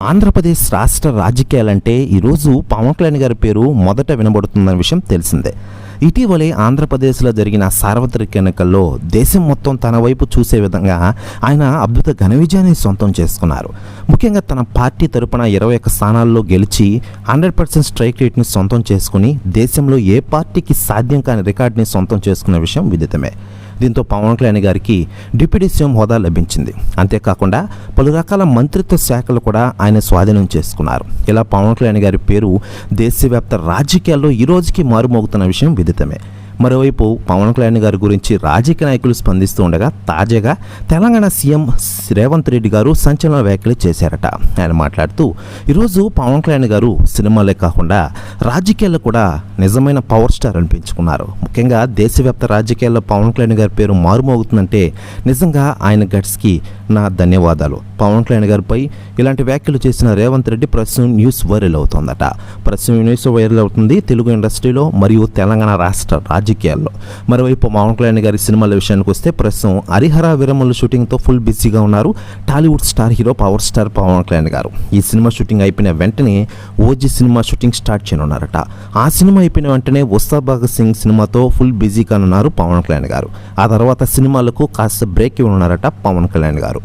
ఆంధ్రప్రదేశ్ రాష్ట్ర రాజకీయాలంటే ఈరోజు పవన్ కళ్యాణ్ గారి పేరు మొదట వినబడుతుందన్న విషయం తెలిసిందే. ఇటీవలే ఆంధ్రప్రదేశ్లో జరిగిన సార్వత్రిక ఎన్నికల్లో దేశం మొత్తం తన వైపు చూసే విధంగా ఆయన అద్భుత ఘన విజయాన్ని సొంతం చేసుకున్నారు. ముఖ్యంగా తన పార్టీ తరపున 21 స్థానాల్లో గెలిచి 100% స్ట్రైక్ రేట్ని సొంతం చేసుకుని దేశంలో ఏ పార్టీకి సాధ్యం కాని రికార్డుని సొంతం చేసుకున్న విషయం విదితమే. దీంతో పవన్ కళ్యాణ్ గారికి డిప్యూటీ సీఎం హోదా లభించింది. అంతేకాకుండా పలు రకాల మంత్రిత్వ శాఖలు కూడా ఆయన స్వాధీనం చేసుకున్నారు. ఇలా పవన్ కళ్యాణ్ గారి పేరు దేశవ్యాప్త రాజకీయాల్లో ఈ రోజుకి మారుమోగుతున్న విషయం విదితమే. మరోవైపు పవన్ కళ్యాణ్ గారి గురించి రాజకీయ నాయకులు స్పందిస్తూ ఉండగా తాజాగా తెలంగాణ సీఎం రేవంత్ రెడ్డి గారు సంచలన వ్యాఖ్యలు చేశారట. ఆయన మాట్లాడుతూ ఈరోజు పవన్ కళ్యాణ్ గారు సినిమాలే కాకుండా రాజకీయాల్లో కూడా నిజమైన పవర్ స్టార్ అనిపించుకున్నారు. ముఖ్యంగా దేశవ్యాప్త రాజకీయాల్లో పవన్ కళ్యాణ్ గారి పేరు మారుమోగుతుందంటే నిజంగా ఆయన గట్స్కి నా ధన్యవాదాలు. పవన్ కళ్యాణ్ గారిపై ఇలాంటి వ్యాఖ్యలు చేసిన రేవంత్ రెడ్డి ప్రస్తుతం న్యూస్ వైరల్ అవుతుందట. ప్రస్తుతం న్యూస్ వైరల్ అవుతుంది తెలుగు ఇండస్ట్రీలో మరియు తెలంగాణ రాష్ట్ర రాజకీయాల్లో. మరోవైపు పవన్ కళ్యాణ్ గారి సినిమాల విషయానికి వస్తే ప్రస్తుతం హరిహర వీరమల్లు షూటింగ్తో ఫుల్ బిజీగా ఉన్నారు Tollywood star hero power star Pawan Kalyan garu. ఈ సినిమా షూటింగ్ అయిపోయిన వెంటనే ఓజీ సినిమా షూటింగ్ స్టార్ట్ చేయనున్నారట. ఆ సినిమా అయిపోయిన వెంటనే ఉస్తాద్ భగత్ సింగ్ సినిమాతో ఫుల్ బిజీగా ఉన్నారు పవన్ కళ్యాణ్ గారు. ఆ తర్వాత సినిమాలకు కాస్త బ్రేక్ ఇవ్వనున్నారట పవన్ కళ్యాణ్ గారు.